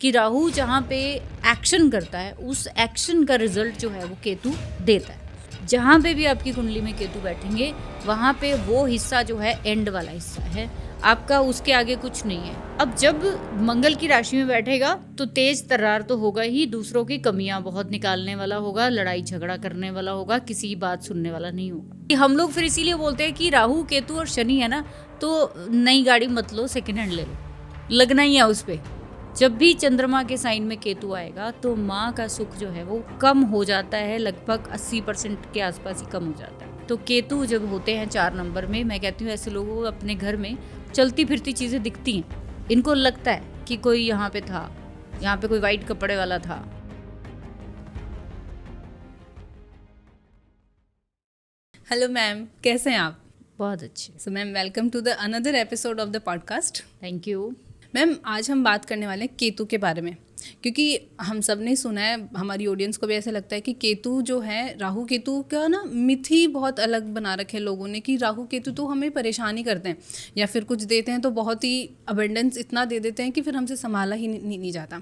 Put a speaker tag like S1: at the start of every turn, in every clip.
S1: कि राहु जहाँ पे एक्शन करता है उस एक्शन का रिजल्ट जो है वो केतु देता है। जहाँ पे भी आपकी कुंडली में केतु बैठेंगे वहाँ पे वो हिस्सा जो है एंड वाला हिस्सा है आपका, उसके आगे कुछ नहीं है। अब जब मंगल की राशि में बैठेगा तो तेज तर्रार तो होगा ही, दूसरों की कमियां बहुत निकालने वाला होगा, लड़ाई झगड़ा करने वाला होगा, किसी की बात सुनने वाला नहीं होगा। हम लोग फिर इसीलिए बोलते हैं कि राहु केतु और शनि है ना, तो नई गाड़ी मत लो, सेकेंड हैंड ले लो, लगना ही है उस पर। जब भी चंद्रमा के साइन में केतु आएगा तो माँ का सुख जो है वो कम हो जाता है, लगभग 80% के आसपास ही कम हो जाता है। तो केतु जब होते हैं 4 नंबर में, मैं कहती हूँ ऐसे लोगों को अपने घर में चलती फिरती चीज़ें दिखती हैं, इनको लगता है कि कोई यहाँ पे था, यहाँ पे कोई वाइट कपड़े वाला था।
S2: हेलो मैम, कैसे हैं आप?
S1: बहुत अच्छे।
S2: So ma'am, welcome to the another episode of the podcast.
S1: Thank you
S2: ma'am, आज हम बात करने वाले हैं केतु के बारे में, क्योंकि हम सब ने सुना है, हमारी ऑडियंस को भी ऐसा लगता है कि केतु जो है, राहु केतु का ना मिथ ही बहुत अलग बना रखे लोगों ने कि राहु केतु तो हमें परेशानी करते हैं या फिर कुछ देते हैं तो बहुत ही अबंडेंस इतना दे देते हैं कि फिर हमसे संभाला ही नहीं जाता।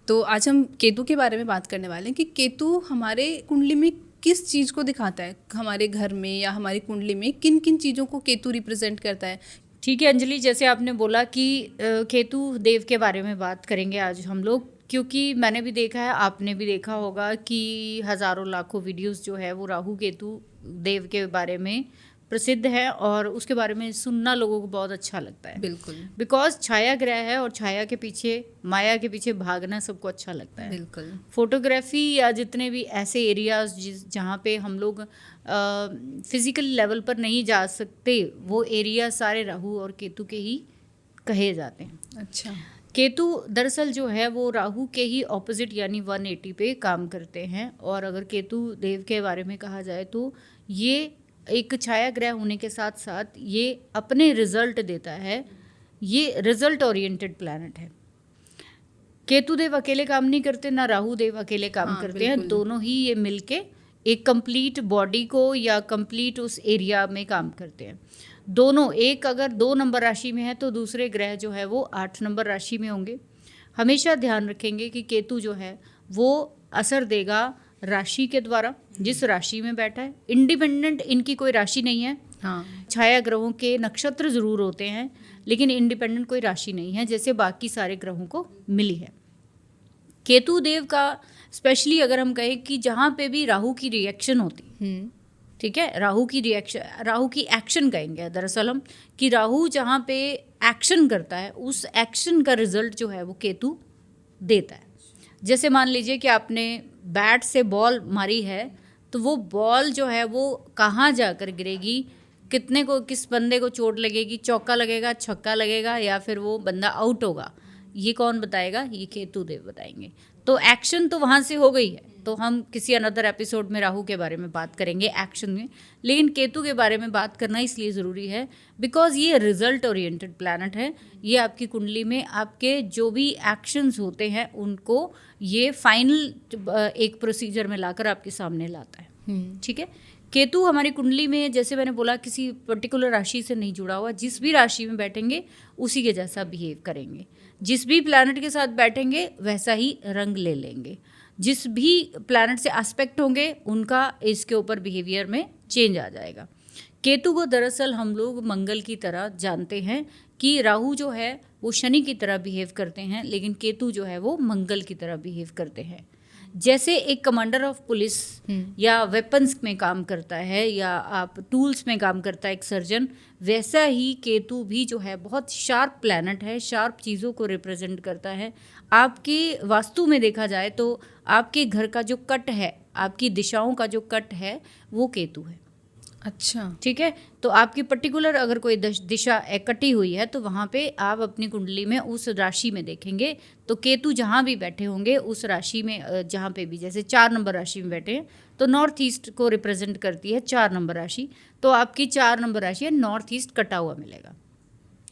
S2: तो आज हम केतु के बारे में बात करने वाले हैं कि केतु हमारे कुंडली में किस चीज़ को दिखाता है, हमारे घर में या हमारी कुंडली में किन किन चीज़ों को केतु रिप्रेजेंट करता है।
S1: ठीक है अंजलि, जैसे आपने बोला कि केतु देव के बारे में बात करेंगे आज हम लोग, क्योंकि मैंने भी देखा है, आपने भी देखा होगा कि हज़ारों लाखों वीडियोस जो है वो राहु केतु देव के बारे में प्रसिद्ध है और उसके बारे में सुनना लोगों को बहुत अच्छा लगता है।
S2: बिल्कुल,
S1: बिकॉज छाया ग्रह है और छाया के पीछे, माया के पीछे भागना सबको अच्छा लगता है।
S2: बिल्कुल।
S1: फोटोग्राफी या जितने भी ऐसे एरियाज जहाँ पे हम लोग फिजिकल लेवल पर नहीं जा सकते, वो एरिया सारे राहु और केतु के ही कहे जाते हैं।
S2: अच्छा।
S1: केतु दरअसल जो है वो राहु के ही ऑपोजिट यानी 180 पे काम करते हैं। और अगर केतु देव के बारे में कहा जाए तो ये एक छाया ग्रह होने के साथ साथ ये अपने रिजल्ट देता है, ये रिजल्ट ओरिएंटेड प्लैनेट है। केतु देव अकेले काम नहीं करते, ना राहु देव अकेले काम करते हैं, दोनों ही ये मिलके एक कंप्लीट बॉडी को या कंप्लीट उस एरिया में काम करते हैं। दोनों, एक अगर 2 नंबर राशि में है तो दूसरे ग्रह जो है वो 8 नंबर राशि में होंगे। हमेशा ध्यान रखेंगे कि केतु जो है वो असर देगा राशि के द्वारा, जिस राशि में बैठा है। इंडिपेंडेंट इनकी कोई राशि नहीं है।
S2: हाँ,
S1: छाया ग्रहों के नक्षत्र जरूर होते हैं लेकिन इंडिपेंडेंट कोई राशि नहीं है, जैसे बाकी सारे ग्रहों को मिली है। केतु देव का स्पेशली अगर हम कहें कि जहाँ पे भी राहु की रिएक्शन होती, ठीक है, राहु की रिएक्शन, राहु की एक्शन कहेंगे दरअसल हम, कि राहु जहाँ पे एक्शन करता है उस एक्शन का रिजल्ट जो है वो केतु देता है। जैसे मान लीजिए कि आपने बैट से बॉल मारी है तो वो बॉल जो है वो कहाँ जाकर गिरेगी, कितने को, किस बंदे को चोट लगेगी, चौका लगेगा, छक्का लगेगा या फिर वो बंदा आउट होगा, ये कौन बताएगा? ये केतु देव बताएंगे। तो एक्शन तो वहाँ से हो गई है, तो हम किसी अनदर एपिसोड में राहु के बारे में बात करेंगे एक्शन में, लेकिन केतु के बारे में बात करना इसलिए ज़रूरी है बिकॉज ये रिजल्ट ओरिएंटेड प्लैनेट है। ये आपकी कुंडली में आपके जो भी एक्शंस होते हैं उनको ये फाइनल एक प्रोसीजर में लाकर आपके सामने लाता है। ठीक है, केतु हमारी कुंडली में, जैसे मैंने बोला, किसी पर्टिकुलर राशि से नहीं जुड़ा हुआ, जिस भी राशि में बैठेंगे उसी के जैसा बिहेव करेंगे, जिस भी प्लैनेट के साथ बैठेंगे वैसा ही रंग ले लेंगे, जिस भी प्लैनेट से एस्पेक्ट होंगे उनका इसके ऊपर बिहेवियर में चेंज आ जाएगा। केतु को दरअसल हम लोग मंगल की तरह जानते हैं कि राहु जो है वो शनि की तरह बिहेव करते हैं, लेकिन केतु जो है वो मंगल की तरह बिहेव करते हैं। जैसे एक कमांडर ऑफ पुलिस या वेपन्स में काम करता है या आप टूल्स में काम करता है एक सर्जन, वैसा ही केतु भी जो है बहुत शार्प प्लैनेट है, शार्प चीज़ों को रिप्रेजेंट करता है। आपके वास्तु में देखा जाए तो आपके घर का जो कट है, आपकी दिशाओं का जो कट है वो केतु है।
S2: अच्छा,
S1: ठीक है, तो आपकी पर्टिकुलर अगर कोई दिशा कटी हुई है तो वहाँ पे आप अपनी कुंडली में उस राशि में देखेंगे तो केतु जहाँ भी बैठे होंगे उस राशि में, जहाँ पे भी, जैसे 4 नंबर राशि में बैठे हैं तो नॉर्थ ईस्ट को रिप्रेजेंट करती है 4 नंबर राशि, तो आपकी 4 नंबर राशि है नॉर्थ ईस्ट कटा हुआ मिलेगा।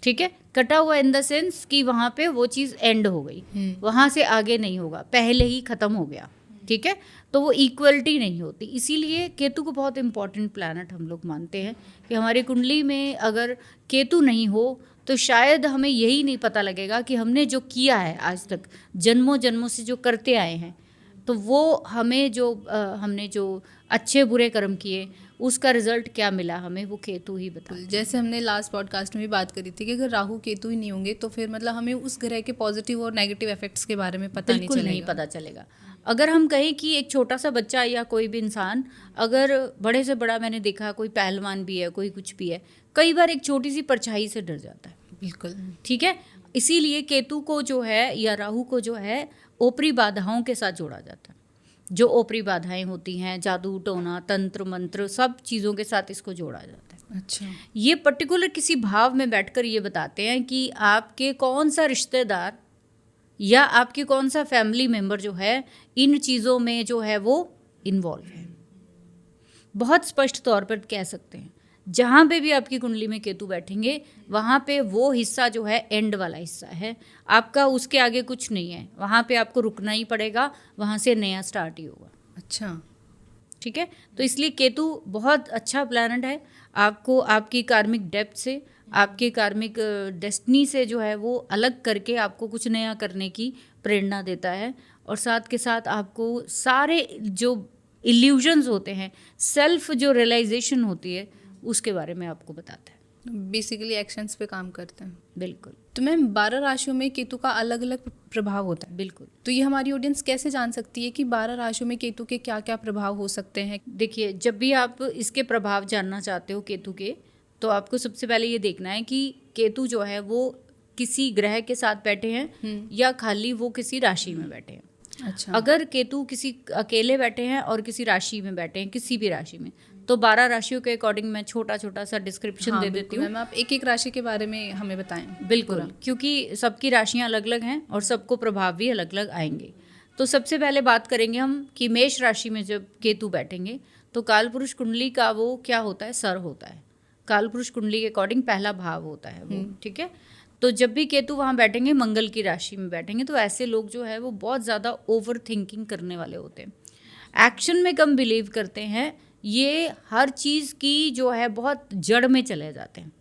S1: ठीक है, कटा हुआ इन द सेंस कि वहाँ पे वो चीज़ एंड हो गई, वहाँ से आगे नहीं होगा, पहले ही ख़त्म हो गया। ठीक है, तो वो इक्वलिटी नहीं होती, इसीलिए केतु को बहुत इंपॉर्टेंट प्लैनेट हम लोग मानते हैं कि हमारी कुंडली में अगर केतु नहीं हो तो शायद हमें यही नहीं पता लगेगा कि हमने जो किया है आज तक, जन्मों जन्मों से जो करते आए हैं, तो वो हमें हमने जो अच्छे बुरे कर्म किए उसका रिजल्ट क्या मिला हमें, वो केतु ही बता।
S2: जैसे हमने लास्ट पॉडकास्ट में भी बात करी थी कि अगर राहु केतु ही नहीं होंगे तो फिर मतलब हमें उस ग्रह के पॉजिटिव और नेगेटिव इफेक्ट्स के बारे में पता नहीं
S1: बिल्कुल
S2: चलेगा।
S1: नहीं पता चलेगा। अगर हम कहें कि एक छोटा सा बच्चा या कोई भी इंसान, अगर बड़े से बड़ा, मैंने देखा कोई पहलवान भी है, कोई कुछ भी है, कई बार एक छोटी सी परछाई से डर जाता है।
S2: बिल्कुल,
S1: ठीक है। इसीलिए केतु को जो है या राहु को जो है ऊपरी बाधाओं के साथ जोड़ा जाता है। जो ऊपरी बाधाएं होती हैं, जादू टोना तंत्र मंत्र, सब चीज़ों के साथ इसको जोड़ा जाता है।
S2: अच्छा,
S1: ये पर्टिकुलर किसी भाव में बैठकर ये बताते हैं कि आपके कौन सा रिश्तेदार या आपके कौन सा फैमिली मेंबर जो है इन चीज़ों में जो है वो इन्वॉल्व है। बहुत स्पष्ट तौर पर कह सकते हैं, जहाँ पे भी आपकी कुंडली में केतु बैठेंगे वहाँ पे वो हिस्सा जो है एंड वाला हिस्सा है आपका, उसके आगे कुछ नहीं है। वहाँ पे आपको रुकना ही पड़ेगा, वहाँ से नया स्टार्ट ही होगा।
S2: अच्छा,
S1: ठीक है। तो इसलिए केतु बहुत अच्छा प्लैनेट है, आपको आपकी कार्मिक डेप्थ से, आपके कार्मिक डेस्टिनी से जो है वो अलग करके आपको कुछ नया करने की प्रेरणा देता है। और साथ के साथ आपको सारे जो इल्यूजन्स होते हैं, सेल्फ जो रियलाइजेशन होती है, उसके बारे में आपको बताता है।
S2: बेसिकली एक्शंस पे काम करते हैं।
S1: बिल्कुल।
S2: तो मैम 12 राशियों में केतु का अलग अलग प्रभाव होता है।
S1: बिल्कुल।
S2: तो ये हमारी ऑडियंस कैसे जान सकती है कि 12 राशियों में केतु के क्या क्या प्रभाव हो सकते हैं?
S1: देखिए, जब भी आप इसके प्रभाव जानना चाहते हो केतु के, तो आपको सबसे पहले ये देखना है कि केतु जो है वो किसी ग्रह के साथ बैठे हैं या खाली वो किसी राशि में बैठे हैं।
S2: अच्छा,
S1: अगर केतु किसी अकेले बैठे हैं और किसी राशि में बैठे हैं, किसी भी राशि में, तो 12 राशियों के अकॉर्डिंग मैं छोटा छोटा सा डिस्क्रिप्शन दे देती हूँ।
S2: मैम आप एक एक राशि के बारे में हमें बताएं।
S1: बिल्कुल, क्योंकि सबकी राशियाँ अलग अलग हैं और सबको प्रभाव भी अलग अलग आएंगे। तो सबसे पहले बात करेंगे हम कि मेष राशि में जब केतु बैठेंगे तो कालपुरुष कुंडली का वो क्या होता है, सर होता है। कालपुरुष कुंडली के अकॉर्डिंग पहला भाव होता है वो। ठीक है। तो जब भी केतु वहाँ बैठेंगे, मंगल की राशि में बैठेंगे, तो ऐसे लोग जो है वो बहुत ज़्यादा ओवर थिंकिंग करने वाले होते हैं, एक्शन में कम बिलीव करते हैं, ये हर चीज़ की जो है बहुत जड़ में चले जाते हैं,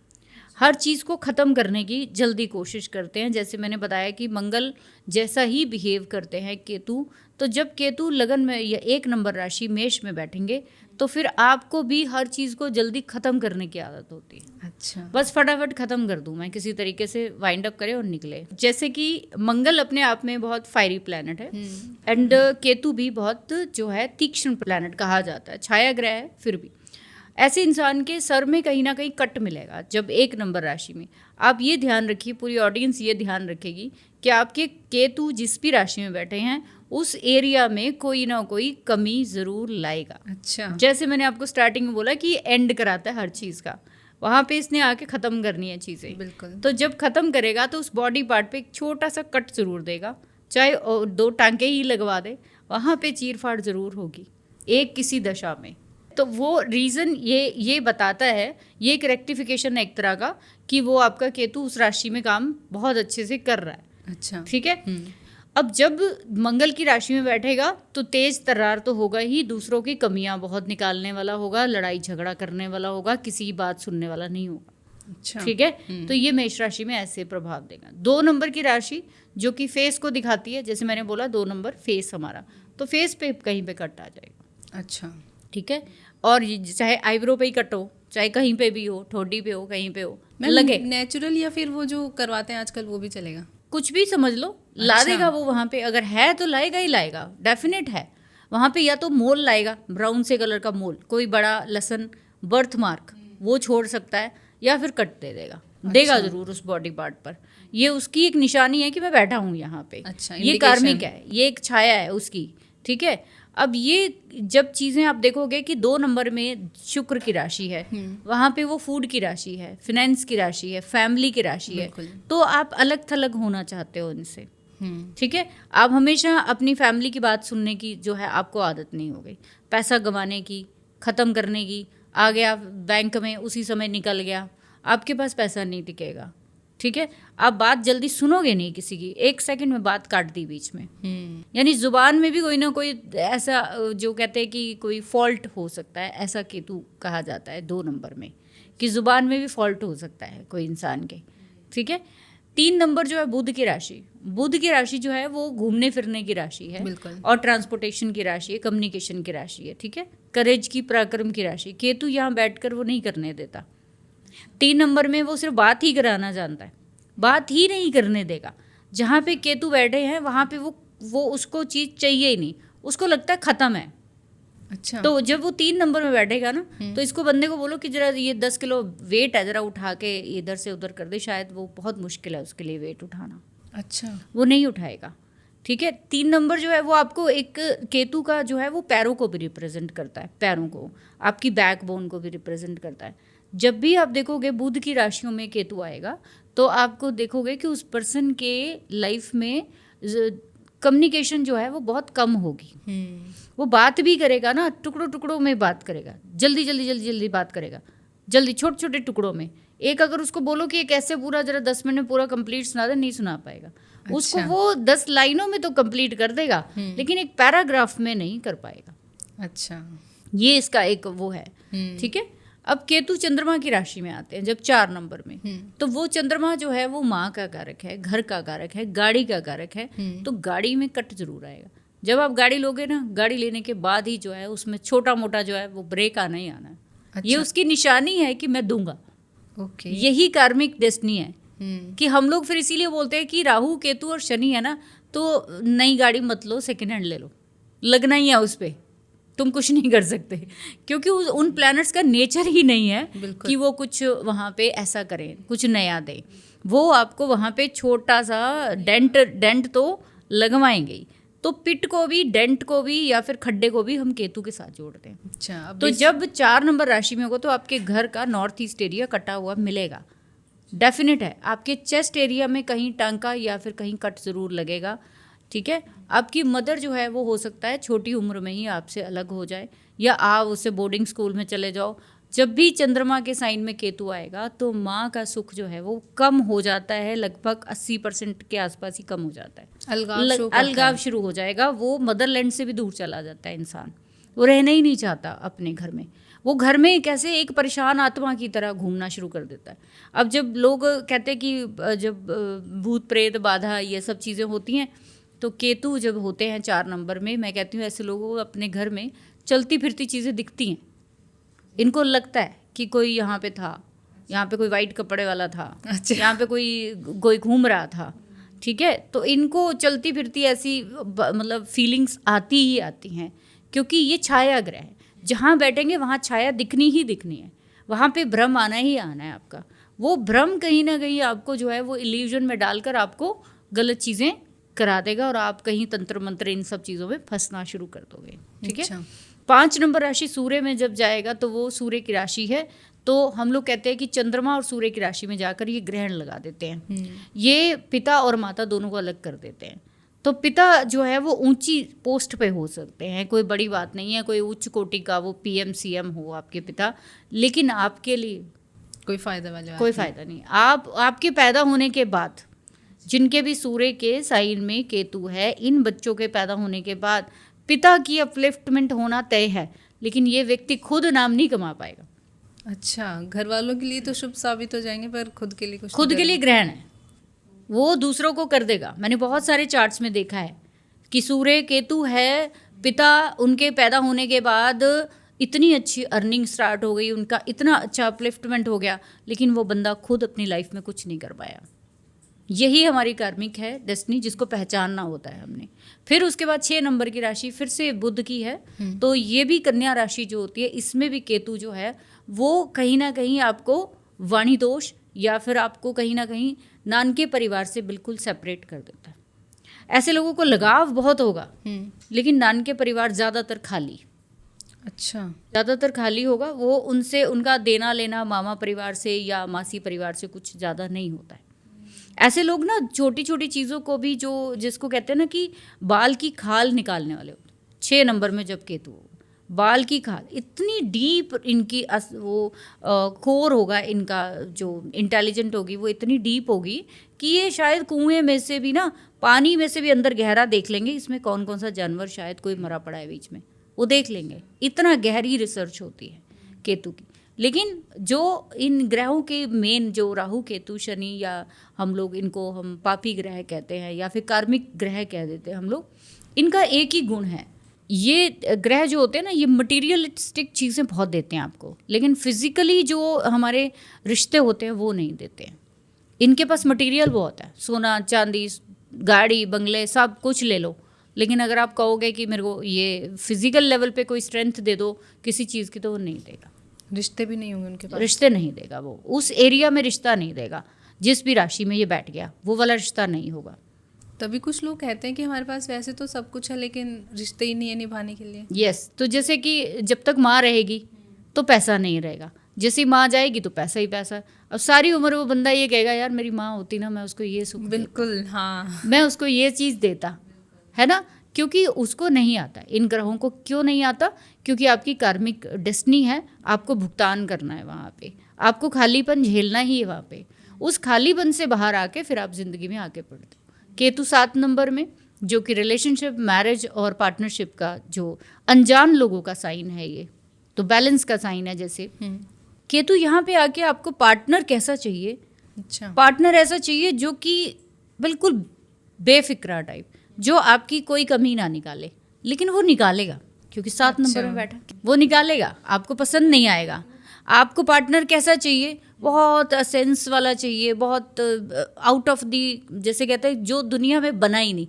S1: हर चीज़ को ख़त्म करने की जल्दी कोशिश करते हैं। जैसे मैंने बताया कि मंगल जैसा ही बिहेव करते हैं केतु, तो जब केतु लगन में या 1 नंबर राशि मेष में बैठेंगे तो फिर आपको भी हर चीज़ को जल्दी ख़त्म करने की आदत होती है।
S2: अच्छा,
S1: बस फटाफट ख़त्म कर दूँ मैं, किसी तरीके से वाइंड अप करे और निकले। जैसे कि मंगल अपने आप में बहुत फायरी प्लैनेट है एंड केतु भी बहुत जो है तीक्ष्ण प्लैनेट कहा जाता है, छाया ग्रह है, फिर भी ऐसे इंसान के सर में कहीं ना कहीं कट मिलेगा जब 1 नंबर राशि में। आप ये ध्यान रखिए, पूरी ऑडियंस ये ध्यान रखेगी कि आपके केतु जिस भी राशि में बैठे हैं उस एरिया में कोई ना कोई कमी ज़रूर लाएगा।
S2: अच्छा,
S1: जैसे मैंने आपको स्टार्टिंग में बोला कि एंड कराता है हर चीज़ का, वहाँ पे इसने आके ख़त्म करनी है चीज़ें।
S2: बिल्कुल।
S1: तो जब ख़त्म करेगा तो उस बॉडी पार्ट पे एक छोटा सा कट ज़रूर देगा, चाहे 2 टांके ही लगवा दे, वहाँ पे चीर फाड़ ज़रूर होगी एक किसी दशा में। तो वो रीज़न ये बताता है, ये एक रेक्टिफिकेशन है एक तरह का कि वो आपका केतु उस राशि में काम बहुत अच्छे से कर रहा है।
S2: अच्छा,
S1: ठीक है। अब जब मंगल की राशि में बैठेगा तो तेज तर्रार तो होगा ही, दूसरों की कमियां बहुत निकालने वाला होगा, लड़ाई झगड़ा करने वाला होगा, किसी की बात सुनने वाला नहीं होगा।
S2: अच्छा,
S1: ठीक है। तो ये मेष राशि में ऐसे प्रभाव देगा। 2 नंबर की राशि जो कि फेस को दिखाती है, जैसे मैंने बोला 2 नंबर फेस हमारा, तो फेस पे कहीं पे कट आ जाएगा।
S2: अच्छा,
S1: ठीक है। और चाहे आईब्रो पे ही कट हो, चाहे कहीं पे भी हो, ठोडी पे हो, कहीं पे हो,
S2: मैम
S1: लगे
S2: नेचुरल या फिर वो जो करवाते हैं आजकल वो भी चलेगा?
S1: कुछ भी समझ लो, ला देगा वो। वहाँ पे अगर है तो लाएगा ही लाएगा, डेफिनेट है। वहाँ पे या तो मोल लाएगा, ब्राउन से कलर का मोल, कोई बड़ा लसन, बर्थ मार्क, वो छोड़ सकता है, या फिर कट दे देगा, देगा जरूर उस बॉडी पार्ट पर। ये उसकी एक निशानी है कि मैं बैठा हूँ यहाँ पे।
S2: अच्छा,
S1: ये कार्मिक है, ये एक छाया है उसकी। ठीक है। अब ये जब चीज़ें आप देखोगे कि 2 नंबर में शुक्र की राशि है, वहाँ पे वो फूड की राशि है, फिनेंस की राशि है, फैमिली की राशि है, तो आप अलग थलग होना चाहते हो इनसे। ठीक है। आप हमेशा अपनी फैमिली की बात सुनने की जो है आपको आदत नहीं हो गई, पैसा गंवाने की, ख़त्म करने की। आ गया बैंक में, उसी समय निकल गया, आपके पास पैसा नहीं टिकेगा। ठीक है। आप बात जल्दी सुनोगे नहीं किसी की, 1 सेकंड में बात काट दी बीच में। यानी जुबान में भी कोई ना कोई ऐसा जो कहते हैं कि कोई फॉल्ट हो सकता है, ऐसा केतु कहा जाता है 2 नंबर में, कि जुबान में भी फॉल्ट हो सकता है कोई इंसान के। ठीक है। 3 नंबर जो है बुध की राशि, बुध की राशि जो है वो घूमने फिरने की राशि है
S2: बिल्कुल।
S1: और ट्रांसपोर्टेशन की राशि है, कम्युनिकेशन की राशि है, ठीक है। करेज की, पराक्रम की राशि। केतु यहाँ बैठकर वो नहीं करने देता। 3 नंबर में वो सिर्फ बात ही कराना जानता है, बात ही नहीं करने देगा। जहाँ पे केतु बैठे हैं वहाँ पे वो उसको चीज़ चाहिए ही नहीं, उसको लगता है ख़त्म है।
S2: अच्छा।
S1: तो जब वो 3 नंबर में बैठेगा ना, तो इसको बंदे को बोलो कि जरा ये 10 किलो वेट है, जरा उठा के इधर से उधर कर दे, शायद वो बहुत मुश्किल है उसके लिए वेट उठाना,
S2: अच्छा।
S1: वो नहीं उठाएगा, ठीक है। 3 नंबर जो है वो आपको एक केतु का जो है वो पैरों को भी रिप्रेजेंट करता है, पैरों को, आपकी बैकबोन को भी रिप्रेजेंट करता है। जब भी आप देखोगे बुध की राशियों में केतु आएगा तो आपको देखोगे कि उस पर्सन के लाइफ में कम्युनिकेशन जो है वो बहुत कम होगी। वो बात भी करेगा ना, टुकड़ों टुकड़ों में बात करेगा, जल्दी जल्दी जल्दी जल्दी बात करेगा, जल्दी छोटे छोटे टुकड़ों में। एक अगर उसको बोलो कि ये कैसे पूरा जरा 10 मिनट में पूरा कंप्लीट सुना दे, नहीं सुना पाएगा।
S2: अच्छा।
S1: उसको वो 10 लाइनों में तो कंप्लीट कर देगा, लेकिन एक पैराग्राफ में नहीं कर पाएगा।
S2: अच्छा।
S1: ये इसका एक वो है, ठीक है। अब केतु चंद्रमा की राशि में आते हैं जब 4 नंबर में, तो वो चंद्रमा जो है वो माँ का कारक है, घर का कारक है, गाड़ी का कारक है। तो गाड़ी में कट जरूर आएगा। जब आप गाड़ी लोगे ना, गाड़ी लेने के बाद ही जो है उसमें छोटा मोटा जो है वो ब्रेक आना ही आना है।
S2: अच्छा।
S1: ये उसकी निशानी है कि मैं दूंगा।
S2: ओके।
S1: यही कार्मिक डेस्टिनी है कि हम लोग फिर इसीलिए बोलते हैं कि राहु केतु और शनि है ना, तो नई गाड़ी मत लो, सेकेंड हैंड ले लो, लगना ही है उस पर, तुम कुछ नहीं कर सकते, क्योंकि उन प्लैनेट्स का नेचर ही नहीं है कि वो कुछ वहाँ पे ऐसा करें, कुछ नया दें। वो आपको वहाँ पे छोटा सा डेंट तो लगवाएंगे ही। तो पिट को भी, डेंट को भी या फिर खड्डे को भी हम केतु के साथ जोड़ते हैं।
S2: अच्छा।
S1: तो जब 4 नंबर राशि में होगा तो आपके घर का नॉर्थ ईस्ट एरिया कटा हुआ मिलेगा, डेफिनेट है। आपके चेस्ट एरिया में कहीं टांका या फिर कहीं कट ज़रूर लगेगा, ठीक है। आपकी मदर जो है वो हो सकता है छोटी उम्र में ही आपसे अलग हो जाए, या आप उससे बोर्डिंग स्कूल में चले जाओ। जब भी चंद्रमा के साइन में केतु आएगा तो माँ का सुख जो है वो कम हो जाता है, लगभग 80% के आसपास ही कम हो जाता है। अलगाव शुरू हो जाएगा, वो मदरलैंड से भी दूर चला जाता है इंसान, वो रहना ही नहीं चाहता अपने घर में। वो घर में कैसे एक परेशान आत्मा की तरह घूमना शुरू कर देता है। अब जब लोग कहते हैं कि जब भूत प्रेत बाधा ये सब चीज़ें होती हैं, तो केतु जब होते हैं 4 नंबर में, मैं कहती हूँ ऐसे लोगों को अपने घर में चलती फिरती चीज़ें दिखती हैं। इनको लगता है कि कोई यहाँ पे था, यहाँ पे कोई वाइट कपड़े वाला था,
S2: अच्छा।
S1: यहाँ पे कोई घूम रहा था, ठीक है। तो इनको चलती फिरती ऐसी मतलब फीलिंग्स आती ही आती हैं, क्योंकि ये छाया ग्रह है। जहाँ बैठेंगे वहाँ छाया दिखनी ही दिखनी है, वहाँ पे भ्रम आना ही आना है आपका। वो भ्रम कहीं ना कहीं आपको जो है वो इल्यूजन में डालकर आपको गलत चीज़ें करा देगा और आप कहीं तंत्र मंत्र इन सब चीज़ों में फंसना शुरू कर दोगे, ठीक है। 5 नंबर राशि सूर्य में जब जाएगा तो वो सूर्य की राशि है, तो हम लोग कहते हैं कि चंद्रमा और सूर्य की राशि में जाकर ये ग्रहण लगा देते हैं। ये पिता और माता दोनों को अलग कर देते हैं। तो पिता जो है वो ऊंची पोस्ट पे हो सकते हैं, कोई बड़ी बात नहीं है, कोई उच्च कोटि का वो PM CM हो आपके पिता, लेकिन आपके लिए
S2: कोई फ़ायदा वाला
S1: कोई फ़ायदा नहीं। आपके पैदा होने के बाद जिनके भी सूर्य के साइन में केतु है, इन बच्चों के पैदा होने के बाद पिता की अपलिफ्टमेंट होना तय है, लेकिन ये व्यक्ति खुद नाम नहीं कमा पाएगा।
S2: अच्छा, घर वालों के लिए तो शुभ साबित हो जाएंगे, पर खुद के लिए कुछ,
S1: खुद के लिए ग्रहण है, वो दूसरों को कर देगा। मैंने बहुत सारे चार्ट्स में देखा है कि सूर्य केतु है, पिता उनके पैदा होने के बाद इतनी अच्छी अर्निंग स्टार्ट हो गई, उनका इतना अच्छा अपलिफ्टमेंट हो गया, लेकिन वो बंदा खुद अपनी लाइफ में कुछ नहीं कर पाया। यही हमारी कार्मिक है डेस्टिनी, जिसको पहचानना होता है हमने। फिर उसके बाद 6 नंबर की राशि फिर से बुध की है, तो ये भी कन्या राशि जो होती है, इसमें भी केतु जो है वो कहीं ना कहीं आपको वाणी दोष या फिर आपको कहीं ना कहीं नानके परिवार से बिल्कुल सेपरेट कर देता है। ऐसे लोगों को लगाव बहुत होगा, लेकिन नानके परिवार ज़्यादातर खाली।
S2: अच्छा,
S1: ज़्यादातर खाली होगा, वो उनसे उनका देना लेना मामा परिवार से या मासी परिवार से कुछ ज़्यादा नहीं होता है। ऐसे लोग ना छोटी छोटी चीज़ों को भी, जो जिसको कहते हैं ना कि बाल की खाल निकालने वाले होते हैं। 6 नंबर में जब केतु हो, बाल की खाल इतनी डीप इनकी कोर होगा, इनका जो इंटेलिजेंट होगी वो इतनी डीप होगी कि ये शायद कुएं में से भी ना, पानी में से भी अंदर गहरा देख लेंगे, इसमें कौन कौन सा जानवर शायद कोई मरा पड़ा है बीच में, वो देख लेंगे। इतना गहरी रिसर्च होती है केतु की। लेकिन जो इन ग्रहों के मेन जो राहु केतु शनि, या हम लोग इनको हम पापी ग्रह कहते हैं या फिर कार्मिक ग्रह कह देते हैं हम लोग, इनका एक ही गुण है, ये ग्रह जो होते हैं ना, ये मटीरियलिस्टिक चीज़ें बहुत देते हैं आपको, लेकिन फिजिकली जो हमारे रिश्ते होते हैं वो नहीं देते हैं। इनके पास मटेरियल बहुत है, सोना चांदी गाड़ी बंगले सब कुछ ले लो, लेकिन अगर आप कहोगे कि मेरे को ये फिजिकल लेवल पे कोई स्ट्रेंथ दे दो किसी चीज़ की, तो वो नहीं देगा।
S2: रिश्ते भी नहीं होंगे उनके पास,
S1: रिश्ते नहीं देगा, वो उस एरिया में रिश्ता नहीं देगा। जिस भी राशि में ये बैठ गया वो वाला रिश्ता नहीं होगा।
S2: तभी कुछ लोग कहते हैं कि हमारे पास वैसे तो सब कुछ है लेकिन रिश्ते ही नहीं है निभाने के लिए।
S1: यस, तो जैसे कि जब तक माँ रहेगी तो पैसा नहीं रहेगा, जैसे माँ जाएगी तो पैसा ही पैसा। अब सारी उम्र वो बंदा ये कहेगा यार मेरी माँ होती ना, मैं उसको ये सुख
S2: बिल्कुल, हाँ,
S1: मैं उसको ये चीज़ देता, है ना, क्योंकि उसको नहीं आता। इन ग्रहों को क्यों नहीं आता? क्योंकि आपकी कार्मिक डेस्टिनी है, आपको भुगतान करना है वहाँ पे, आपको खालीपन झेलना ही है वहाँ पे। उस खालीपन से बाहर आके फिर आप जिंदगी में आगे बढ़ते हो। केतु 7 नंबर में, जो कि रिलेशनशिप, मैरिज और पार्टनरशिप का जो अनजान लोगों का साइन है, ये तो बैलेंस का साइन है। जैसे केतु यहाँ पे आके आपको पार्टनर कैसा चाहिए?
S2: अच्छा,
S1: पार्टनर ऐसा चाहिए जो कि बिल्कुल बेफिक्रा टाइप, जो आपकी कोई कमी ना निकाले, लेकिन वो निकालेगा क्योंकि 7 नंबर में बैठा, वो निकालेगा। आपको पसंद नहीं आएगा। आपको पार्टनर कैसा चाहिए? बहुत सेंस वाला चाहिए, बहुत आउट ऑफ दी, जैसे कहते हैं जो दुनिया में बना ही नहीं,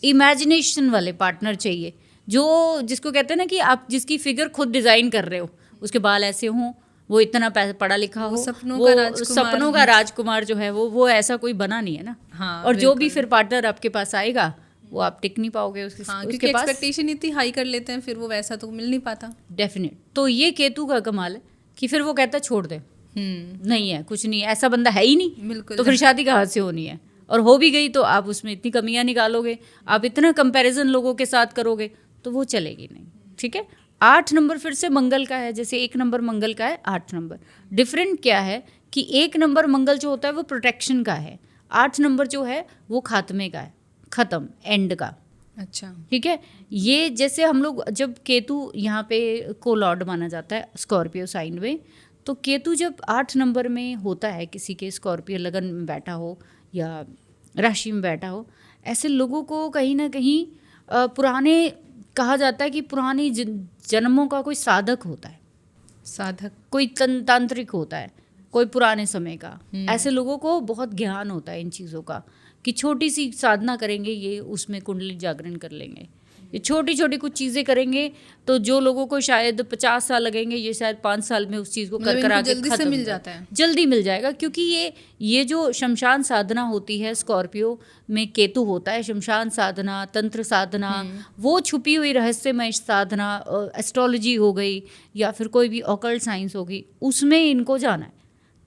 S1: इमेजिनेशन वाले पार्टनर चाहिए, जो जिसको कहते हैं ना कि आप जिसकी फिगर खुद डिज़ाइन कर रहे हो, उसके बाल ऐसे हों, वो इतना पढ़ा लिखा हो, सपनों का राजकुमार जो है वो ऐसा कोई बना नहीं है ना।
S2: हाँ,
S1: और जो भी फिर पार्टनर आपके पास आएगा वो आप टिक नहीं पाओगे उसके,
S2: हाँ,
S1: उसके
S2: क्योंकि
S1: पास
S2: एक्सपेक्टेशन इतनी हाई कर लेते हैं, फिर वो वैसा तो मिल नहीं पाता।
S1: डेफिनेट। तो ये केतु का कमाल है कि फिर वो कहता है छोड़ दे, नहीं है कुछ नहीं, ऐसा बंदा है ही नहीं,
S2: बिल्कुल,
S1: तो फिर शादी कहाँ से होनी है? और हो भी गई तो आप उसमें इतनी कमियां निकालोगे, आप इतना कंपैरिजन लोगों के साथ करोगे तो वो चलेगी नहीं। ठीक है। 8 नंबर फिर से मंगल का है, जैसे 1 नंबर मंगल का है, 8 नंबर डिफरेंट क्या है कि 1 नंबर मंगल जो होता है वो प्रोटेक्शन का है, 8 नंबर जो है वो खात्मे का है, खत्म, एंड का।
S2: अच्छा,
S1: ठीक है। ये जैसे हम लोग जब केतु यहाँ पे को लॉर्ड माना जाता है स्कॉर्पियो साइन में, तो केतु जब 8 नंबर में होता है, किसी के स्कॉर्पियो लगन में बैठा हो या राशि में बैठा हो, ऐसे लोगों को कहीं ना कहीं पुराने, कहा जाता है कि पुरानी जन्मों का कोई साधक होता है,
S2: साधक,
S1: कोई तांत्रिक होता है, कोई पुराने समय का। ऐसे लोगों को बहुत ज्ञान होता है इन चीज़ों का, कि छोटी सी साधना करेंगे ये उसमें कुंडली जागरण कर लेंगे, ये छोटी छोटी कुछ चीज़ें करेंगे, तो जो लोगों को शायद 50 साल लगेंगे, ये शायद 5 साल में उस चीज़ को कर कर आके
S2: जल्दी से मिल जाता है,
S1: जल्दी मिल जाएगा। क्योंकि ये जो शमशान साधना होती है, स्कॉर्पियो में केतु होता है, शमशान साधना, तंत्र साधना, वो छुपी हुई रहस्यमय साधना, एस्ट्रोलॉजी हो गई या फिर कोई भी ऑकल्ट साइंस होगी, उसमें इनको जाना है।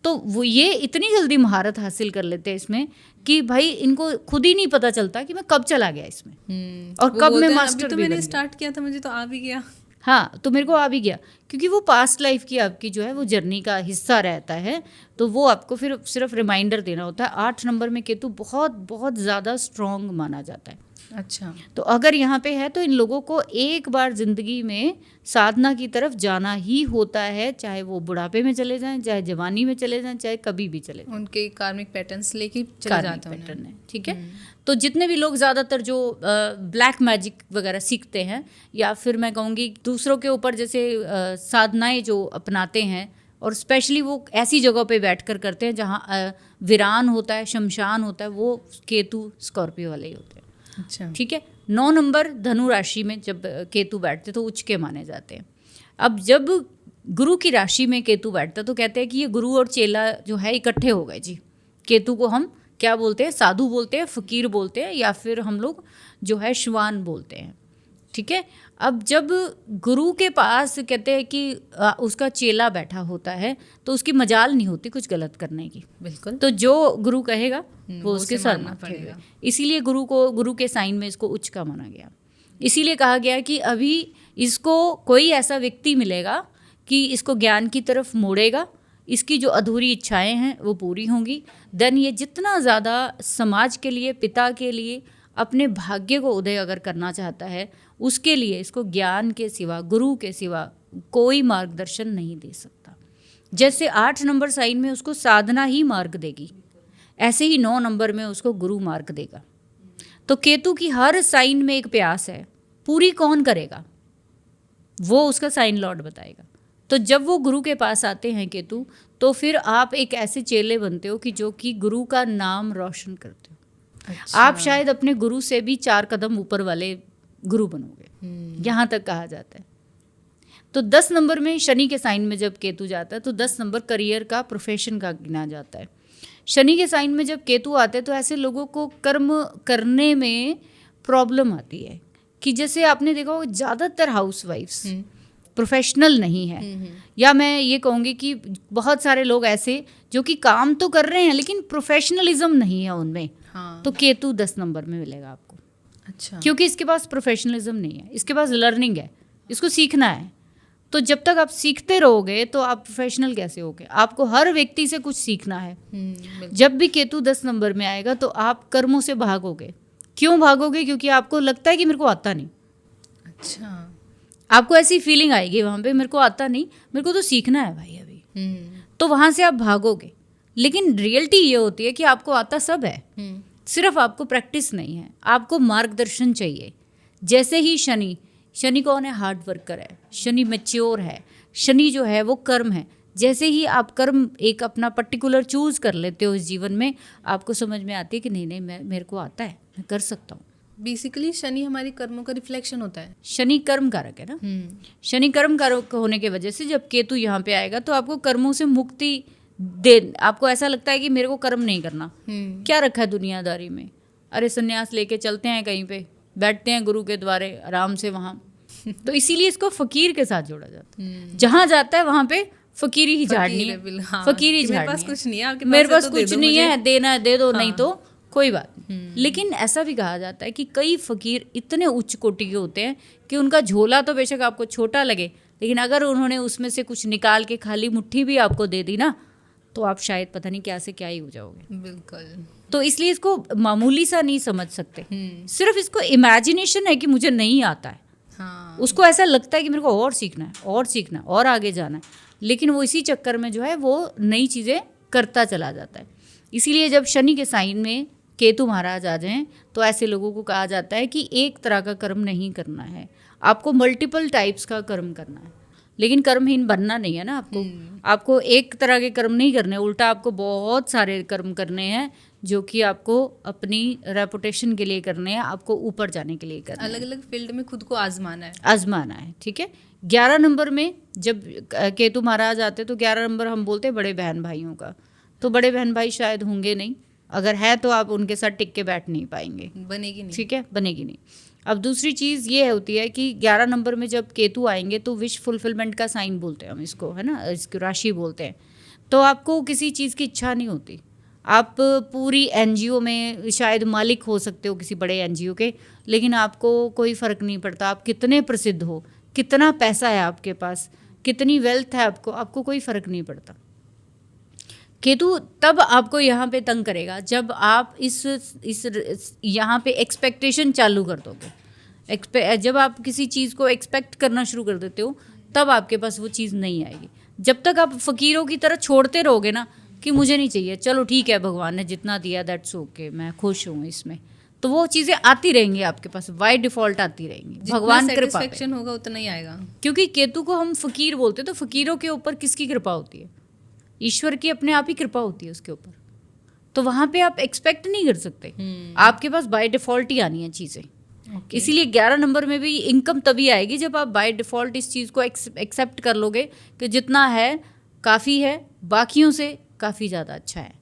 S1: तो वो ये इतनी जल्दी महारत हासिल कर लेते हैं इसमें कि भाई इनको खुद ही नहीं पता चलता कि मैं कब चला गया इसमें और कब मैं मास्टर
S2: तो
S1: भी
S2: मैंने
S1: बन
S2: स्टार्ट किया था, मुझे तो आ भी गया।
S1: हाँ, तो मेरे को आ भी गया, क्योंकि वो पास्ट लाइफ की आपकी जो है वो जर्नी का हिस्सा रहता है, तो वो आपको फिर सिर्फ रिमाइंडर देना होता है। 8 नंबर में केतु बहुत बहुत ज़्यादा स्ट्रॉन्ग माना जाता है।
S2: अच्छा,
S1: तो अगर यहाँ पे है तो इन लोगों को एक बार जिंदगी में साधना की तरफ जाना ही होता है, चाहे वो बुढ़ापे में चले जाएं, चाहे जवानी में चले जाएं, चाहे कभी भी चले जाएं।
S2: उनके कार्मिक पैटर्न्स लेके चले जाते हैं,
S1: पैटर्न है। ठीक है। तो जितने भी लोग ज़्यादातर जो ब्लैक मैजिक वगैरह सीखते हैं, या फिर मैं कहूँगी दूसरों के ऊपर जैसे साधनाएं जो अपनाते हैं, और स्पेशली वो ऐसी जगह पे बैठकर करते हैं जहाँ वीरान होता है, शमशान होता है, वो केतु स्कॉर्पियो वाले ही होते हैं।
S2: अच्छा,
S1: ठीक है। 9 नंबर धनु राशि में जब केतु बैठते तो उच्च के माने जाते हैं। अब जब गुरु की राशि में केतु बैठता तो कहते हैं कि ये गुरु और चेला जो है इकट्ठे हो गए जी। केतु को हम क्या बोलते हैं? साधु बोलते हैं, फकीर बोलते हैं, या फिर हम लोग जो है श्वान बोलते हैं। ठीक है। अब जब गुरु के पास कहते हैं कि उसका चेला बैठा होता है तो उसकी मजाल नहीं होती कुछ गलत करने की।
S2: बिल्कुल।
S1: तो जो गुरु कहेगा वो उसके सर
S2: मानना
S1: माथे
S2: पड़ेगा।
S1: इसीलिए गुरु के साइन में इसको उच्च का माना गया। इसीलिए कहा गया कि अभी इसको कोई ऐसा व्यक्ति मिलेगा कि इसको ज्ञान की तरफ मोड़ेगा, इसकी जो अधूरी इच्छाएं हैं वो पूरी होंगी। देन ये जितना ज़्यादा समाज के लिए, पिता के लिए, अपने भाग्य को उदय अगर करना चाहता है, उसके लिए इसको ज्ञान के सिवा, गुरु के सिवा कोई मार्गदर्शन नहीं दे सकता। जैसे 8 नंबर साइन में उसको साधना ही मार्ग देगी, ऐसे ही 9 नंबर में उसको गुरु मार्ग देगा। तो केतु की हर साइन में एक प्यास है, पूरी कौन करेगा वो उसका साइन लॉर्ड बताएगा। तो जब वो गुरु के पास आते हैं केतु, तो फिर आप एक ऐसे चेले बनते हो कि जो कि गुरु का नाम रोशन करते हो।
S2: अच्छा।
S1: आप शायद अपने गुरु से भी 4 कदम ऊपर वाले गुरु बनोगे, यहाँ तक कहा जाता है। तो 10 नंबर में शनि के साइन में जब केतु जाता है तो 10 नंबर करियर का, प्रोफेशन का गिना जाता है। शनि के साइन में जब केतु आते हैं तो ऐसे लोगों को कर्म करने में प्रॉब्लम आती है कि जैसे आपने देखा हो ज़्यादातर हाउसवाइफ्स प्रोफेशनल नहीं है, या मैं ये कहूँगी कि बहुत सारे लोग ऐसे जो कि काम तो कर रहे हैं लेकिन प्रोफेशनलिज्म नहीं है उनमें।
S2: हाँ।
S1: तो केतु 10 नंबर में मिलेगा आपको।
S2: अच्छा।
S1: क्योंकि इसके पास प्रोफेशनलिज्म नहीं है, इसके पास लर्निंग है, इसको सीखना है। तो जब तक आप सीखते रहोगे तो आप प्रोफेशनल कैसे होगे? आपको हर व्यक्ति से कुछ सीखना है। जब भी केतु 10 नंबर में आएगा तो आप कर्मों से भागोगे। क्यों भागोगे? क्योंकि आपको लगता है कि मेरे को आता नहीं।
S2: अच्छा।
S1: आपको ऐसी फीलिंग आएगी वहाँ पे, मेरे को आता नहीं, मेरे को तो सीखना है भाई अभी। तो वहाँ से आप भागोगे। लेकिन रियलिटी ये होती है कि आपको आता सब है, सिर्फ आपको प्रैक्टिस नहीं है, आपको मार्गदर्शन चाहिए। जैसे ही शनि कौन है? हार्ड वर्कर है, शनि मैच्योर है, शनि जो है वो कर्म है। जैसे ही आप कर्म एक अपना पर्टिकुलर चूज कर लेते हो इस जीवन में, आपको समझ में आती है कि नहीं मेरे को आता है, मैं कर सकता हूँ।
S2: बेसिकली शनि हमारे कर्मों का रिफ्लेक्शन होता है।
S1: शनि कर्म कारक है ना। शनि कर्म कारक होने की वजह से जब केतु यहाँ पे आएगा तो आपको कर्मों से मुक्ति आपको ऐसा लगता है कि मेरे को कर्म नहीं करना, क्या रखा है दुनियादारी में? अरे संन्यास लेके चलते हैं कहीं पे, बैठते हैं गुरु के द्वारे आराम से वहाँ। तो इसीलिए इसको फकीर के साथ जोड़ा जाता है। जहाँ जाता है वहाँ पे फकीरी ही झाड़नी है, फकीरी झाड़नी है।
S2: मेरे पास कुछ नहीं है,
S1: मेरे पास कुछ नहीं है, देना है दे दो, नहीं तो कोई बात नहीं। लेकिन ऐसा भी कहा जाता है कि कई फकीर इतने उच्च कोटि के होते हैं कि उनका झोला तो बेशक आपको छोटा लगे, लेकिन अगर उन्होंने उसमें से कुछ निकाल के खाली मुट्ठी भी आपको दे दी ना, तो आप शायद पता नहीं क्या से क्या ही हो जाओगे।
S2: बिल्कुल।
S1: तो इसलिए इसको मामूली सा नहीं समझ सकते। सिर्फ इसको इमेजिनेशन है कि मुझे नहीं आता है।
S2: हाँ।
S1: उसको ऐसा लगता है कि मेरे को और सीखना है, और सीखना है, और आगे जाना है, लेकिन वो इसी चक्कर में जो है वो नई चीज़ें करता चला जाता है। इसीलिए जब शनि के साइन में केतु महाराज आ जाएं तो ऐसे लोगों को कहा जाता है कि एक तरह का कर्म नहीं करना है, आपको मल्टीपल टाइप्स का कर्म करना है। लेकिन कर्महीन बनना नहीं है ना आपको एक तरह के कर्म नहीं करने, उल्टा आपको बहुत सारे कर्म करने हैं जो कि आपको अपनी रेपुटेशन के लिए करने हैं, आपको ऊपर जाने के लिए करने हैं।
S2: अलग अलग फील्ड में खुद को आजमाना है।
S1: ठीक है। 11 नंबर में जब केतु महाराज आते तो 11 नंबर हम बोलते हैं बड़े बहन भाइयों का। तो बड़े बहन भाई शायद होंगे नहीं, अगर है तो आप उनके साथ टिक के बैठ नहीं पाएंगे,
S2: बनेगी नहीं।
S1: ठीक है, बनेगी नहीं। अब दूसरी चीज़ ये होती है कि 11 नंबर में जब केतु आएंगे तो विश फुलफिलमेंट का साइन बोलते हैं हम इसको, है ना, इसको राशि बोलते हैं। तो आपको किसी चीज़ की इच्छा नहीं होती, आप पूरी एनजीओ में शायद मालिक हो सकते हो किसी बड़े एनजीओ के, लेकिन आपको कोई फ़र्क नहीं पड़ता आप कितने प्रसिद्ध हो, कितना पैसा है आपके पास, कितनी वेल्थ है आपको कोई फ़र्क नहीं पड़ता। केतु तब आपको यहाँ पे तंग करेगा जब आप इस यहाँ पे एक्सपेक्टेशन चालू कर दोगे। जब आप किसी चीज़ को एक्सपेक्ट करना शुरू कर देते हो तब आपके पास वो चीज़ नहीं आएगी। जब तक आप फ़कीरों की तरह छोड़ते रहोगे ना कि मुझे नहीं चाहिए, चलो ठीक है भगवान ने जितना दिया दैट्स ओके, मैं खुश हूँ इसमें, तो वो चीज़ें आती रहेंगी आपके पास, बाय डिफ़ॉल्ट आती रहेंगी, भगवान कृपा पे
S2: होगा उतना ही आएगा।
S1: क्योंकि केतु को हम फ़कीर बोलते हैं, तो फ़कीरों के ऊपर किसकी कृपा होती है? ईश्वर की अपने आप ही कृपा होती है उसके ऊपर। तो वहाँ पे आप एक्सपेक्ट नहीं कर सकते, आपके पास बाय डिफ़ॉल्ट ही आनी है चीज़ें। इसीलिए 11 नंबर में भी इनकम तभी आएगी जब आप बाय डिफ़ॉल्ट इस चीज़ को एक्सेप्ट कर लोगे कि जितना है काफ़ी है, बाकियों से काफ़ी ज़्यादा अच्छा है।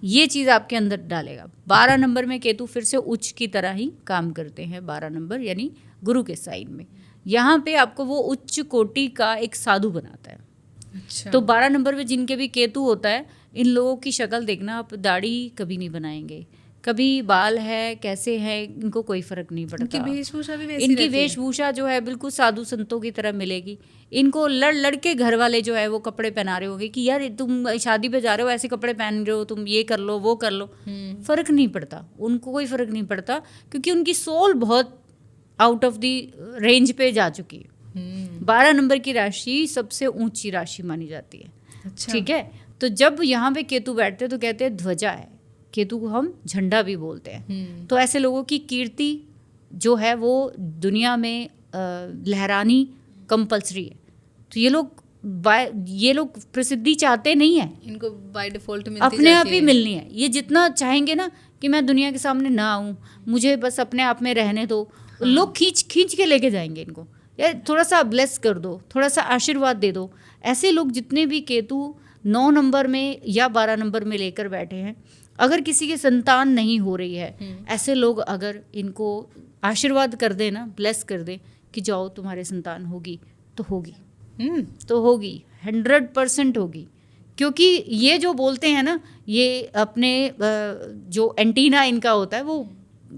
S1: ये चीज़ आपके अंदर डालेगा। 12 नंबर में केतु फिर से उच्च की तरह ही काम करते हैं। 12 नंबर यानी गुरु के साइन में, यहाँ पे आपको वो उच्च कोटि का एक साधु बनाता है।
S2: अच्छा।
S1: तो 12 नंबर में जिनके भी केतु होता है, इन लोगों की शक्ल देखना, आप दाढ़ी कभी नहीं बनाएंगे, कभी बाल है कैसे है इनको कोई फर्क नहीं पड़ता।
S2: इनकी वेशभूषा भी वैसी
S1: इनकी वेशभूषा जो है बिल्कुल साधु संतों की तरह मिलेगी। इनको लड़के घर वाले जो है वो कपड़े पहना रहे होंगे कि यार तुम शादी पे जा रहे हो ऐसे कपड़े पहन रहे हो, तुम ये कर लो वो कर लो, फर्क नहीं पड़ता, उनको कोई फर्क नहीं पड़ता, क्योंकि उनकी सोल बहुत आउट ऑफ द रेंज पे जा चुकी है। 12 नंबर की राशि सबसे ऊंची राशि मानी जाती है।
S2: अच्छा।
S1: ठीक है, तो जब यहाँ पे केतु बैठते हैं तो कहते हैं ध्वजा है, केतु को हम झंडा भी बोलते हैं। तो ऐसे लोगों की कीर्ति जो है वो दुनिया में लहरानी कंपलसरी है। तो ये लोग प्रसिद्धि चाहते नहीं है,
S2: इनको बाय डिफॉल्ट मिलती
S1: अपने आप
S2: जाती
S1: ही
S2: है।
S1: मिलनी है। ये जितना चाहेंगे ना कि मैं दुनिया के सामने ना आऊं, मुझे बस अपने आप में रहने दो, लोग खींच के लेके जाएंगे इनको, यार थोड़ा सा ब्लेस कर दो, थोड़ा सा आशीर्वाद दे दो। ऐसे लोग जितने भी केतु 9 नंबर में या 12 नंबर में लेकर बैठे हैं, अगर किसी की संतान नहीं हो रही है, ऐसे लोग अगर इनको आशीर्वाद कर दे ना, ब्लेस कर दे कि जाओ तुम्हारे संतान होगी, तो होगी, तो होगी, 100% होगी। क्योंकि ये जो बोलते हैं ना, ये अपने जो एंटीना इनका होता है वो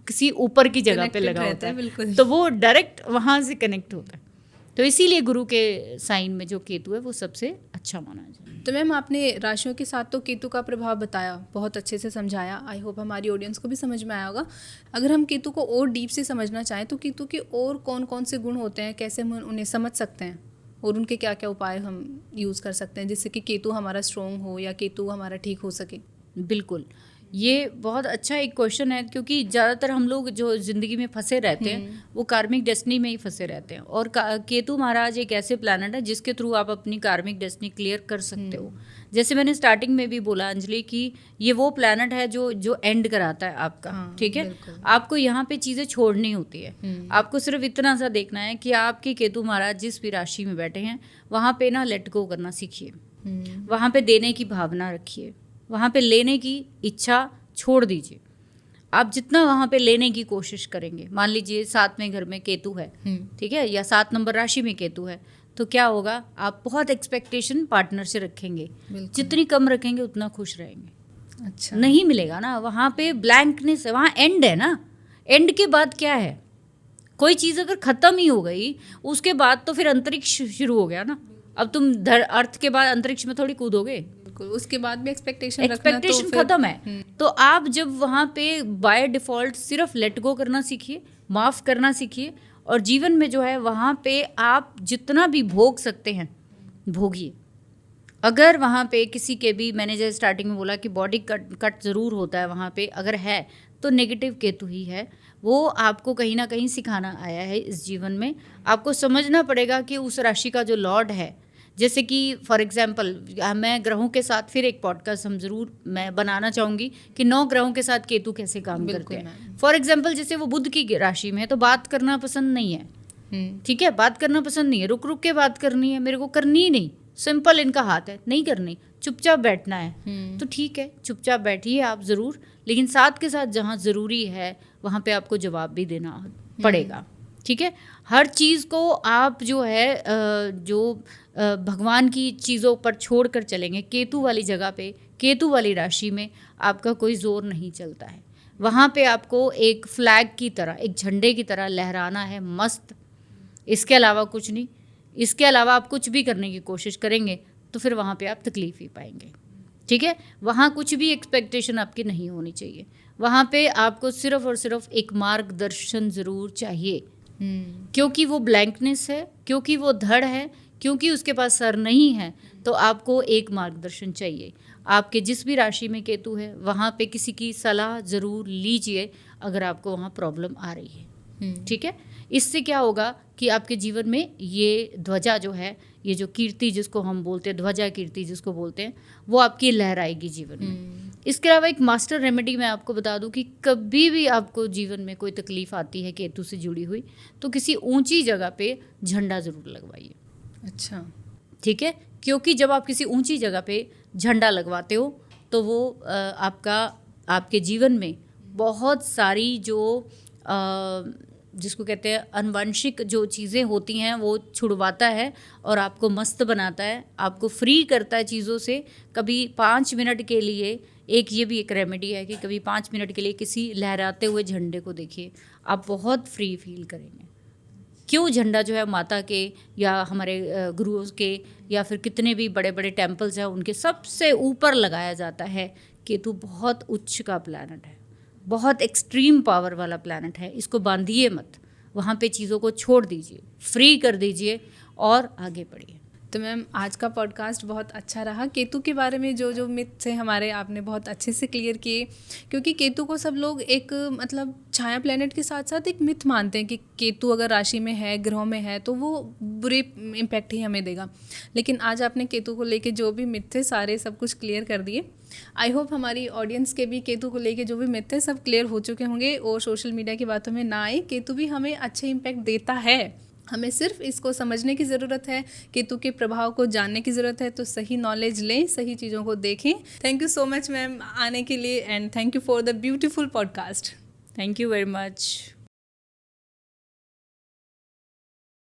S1: किसी ऊपर की जगह पे
S2: Connected
S1: लगा
S2: रहता
S1: होता
S2: है,
S1: है,
S2: बिल्कुल।
S1: तो वो डायरेक्ट वहाँ से कनेक्ट होता है। तो इसीलिए गुरु के साइन में जो केतु है वो सबसे अच्छा माना जाता है।
S2: तो मैम आपने राशियों के साथ तो केतु का प्रभाव बताया, बहुत अच्छे से समझाया। आई होप हमारी ऑडियंस को भी समझ में आया होगा। अगर हम केतु को और डीप से समझना चाहें तो केतु के और कौन कौन से गुण होते हैं, कैसे हम उन्हें समझ सकते हैं और उनके क्या क्या उपाय हम यूज़ कर सकते हैं जिससे कि केतु हमारा स्ट्रॉन्ग हो या केतु हमारा ठीक हो सके?
S1: बिल्कुल, ये बहुत अच्छा एक क्वेश्चन है, क्योंकि ज़्यादातर हम लोग जो ज़िंदगी में फंसे रहते हैं वो कार्मिक डेस्टिनी में ही फंसे रहते हैं। और केतु महाराज एक ऐसे प्लैनेट है जिसके थ्रू आप अपनी कार्मिक डेस्टिनी क्लियर कर सकते हो। जैसे मैंने स्टार्टिंग में भी बोला अंजलि कि ये वो प्लैनेट है जो एंड कराता है आपका। ठीक है, आपको यहाँ पे चीज़ें छोड़नी होती है। आपको सिर्फ इतना सा देखना है कि आपके केतु महाराज जिस भी राशि में बैठे हैं वहाँ पे ना लेट गो करना सीखिए, वहाँ पे देने की भावना रखिए, वहाँ पे लेने की इच्छा छोड़ दीजिए। आप जितना वहाँ पे लेने की कोशिश करेंगे, मान लीजिए 7वें घर में केतु है, ठीक है, या 7 नंबर राशि में केतु है, तो क्या होगा, आप बहुत एक्सपेक्टेशन पार्टनर से रखेंगे। जितनी कम रखेंगे उतना खुश रहेंगे।
S2: अच्छा,
S1: नहीं मिलेगा ना, वहाँ पे ब्लैंकनेस है, वहाँ एंड है ना। एंड के बाद क्या है, कोई चीज़ अगर ख़त्म ही हो गई उसके बाद तो फिर अंतरिक्ष शुरू हो गया ना। अब तुम अर्थ के बाद अंतरिक्ष में थोड़ी कूदोगे,
S2: उसके बाद भी एक्सपेक्टेशन
S1: खत्म है। तो आप जब वहाँ पे बाय डिफ़ॉल्ट सिर्फ लेट गो करना सीखिए, माफ़ करना सीखिए, और जीवन में जो है वहाँ पे आप जितना भी भोग सकते हैं भोगिए। अगर वहाँ पे किसी के भी, मैंने जैसे स्टार्टिंग में बोला कि बॉडी कट ज़रूर होता है वहाँ पे, अगर है तो नेगेटिव केतु ही है। वो आपको कहीं ना कहीं सिखाना आया है इस जीवन में। आपको समझना पड़ेगा कि उस राशि का जो लॉर्ड है, जैसे कि फॉर एग्जांपल मैं ग्रहों के साथ फिर एक पॉडकास्ट मैं बनाना चाहूँगी कि 9 ग्रहों के साथ केतु कैसे काम करते हैं। फॉर एग्जांपल जैसे वो बुध की राशि में है तो बात करना पसंद नहीं है, ठीक है, बात करना पसंद नहीं है, रुक रुक के बात करनी है, मेरे को करनी ही नहीं, सिंपल इनका हाथ है, नहीं करनी, चुपचाप बैठना है। तो ठीक है, चुपचाप बैठिए आप ज़रूर, लेकिन साथ के साथ जहाँ ज़रूरी है वहाँ पे आपको जवाब भी देना पड़ेगा। ठीक है, हर चीज़ को आप जो है भगवान की चीज़ों पर छोड़ कर चलेंगे, केतु वाली जगह पे, केतु वाली राशि में आपका कोई ज़ोर नहीं चलता है। वहाँ पे आपको एक फ्लैग की तरह, एक झंडे की तरह लहराना है मस्त, इसके अलावा कुछ नहीं। इसके अलावा आप कुछ भी करने की कोशिश करेंगे तो फिर वहाँ पे आप तकलीफ़ ही पाएंगे। ठीक है, वहाँ कुछ भी एक्सपेक्टेशन आपकी नहीं होनी चाहिए। वहाँ पे आपको सिर्फ और सिर्फ एक मार्गदर्शन ज़रूर चाहिए, क्योंकि वो ब्लैंकनेस है, क्योंकि वो धड़ है, क्योंकि उसके पास सर नहीं है, तो आपको एक मार्गदर्शन चाहिए। आपके जिस भी राशि में केतु है वहाँ पे किसी की सलाह ज़रूर लीजिए अगर आपको वहाँ प्रॉब्लम आ रही है। ठीक है, इससे क्या होगा कि आपके जीवन में ये ध्वजा जो है, ये जो कीर्ति जिसको हम बोलते हैं, ध्वजा कीर्ति जिसको बोलते हैं, वो आपकी लहराएगी जीवन में। इसके अलावा एक मास्टर रेमेडी मैं आपको बता दूं कि कभी भी आपको जीवन में कोई तकलीफ़ आती है केतु से जुड़ी हुई, तो किसी ऊंची जगह पे झंडा ज़रूर लगवाइए।
S2: अच्छा,
S1: ठीक है, क्योंकि जब आप किसी ऊंची जगह पे झंडा लगवाते हो तो वो आपके जीवन में बहुत सारी जो जिसको कहते हैं अनुवंशिक जो चीज़ें होती हैं वो छुड़वाता है और आपको मस्त बनाता है, आपको फ्री करता है चीज़ों से। कभी 5 मिनट के लिए, एक ये भी एक रेमेडी है कि कभी 5 मिनट के लिए किसी लहराते हुए झंडे को देखिए, आप बहुत फ्री फील करेंगे। क्यों झंडा जो है माता के या हमारे गुरुओं के या फिर कितने भी बड़े बड़े टेम्पल्स हैं उनके सबसे ऊपर लगाया जाता है। केतु बहुत उच्च का प्लैनेट है, बहुत एक्सट्रीम पावर वाला प्लैनेट है। इसको बांधिए मत, वहाँ पे चीज़ों को छोड़ दीजिए, फ्री कर दीजिए और आगे बढ़िए।
S2: तो मैम आज का पॉडकास्ट बहुत अच्छा रहा। केतु के बारे में जो जो मिथ थे हमारे, आपने बहुत अच्छे से क्लियर किए। क्योंकि केतु को सब लोग एक मतलब छाया प्लेनेट के साथ साथ एक मिथ मानते हैं कि केतु अगर राशि में है, ग्रहों में है, तो वो बुरे इम्पैक्ट ही हमें देगा। लेकिन आज आपने केतु को लेके जो भी मिथ थे सारे सब कुछ क्लियर कर दिए। आई होप हमारी ऑडियंस के भी केतु को लेके जो भी मिथ थे सब क्लियर हो चुके होंगे और सोशल मीडिया की बातों में ना आए। केतु भी हमें अच्छे इम्पैक्ट देता है, हमें सिर्फ इसको समझने की ज़रूरत है, केतु के प्रभाव को जानने की ज़रूरत है। तो सही नॉलेज लें, सही चीज़ों को देखें। Thank you so much ma'am आने के लिए, and thank you for the beautiful podcast.
S1: Thank you very much.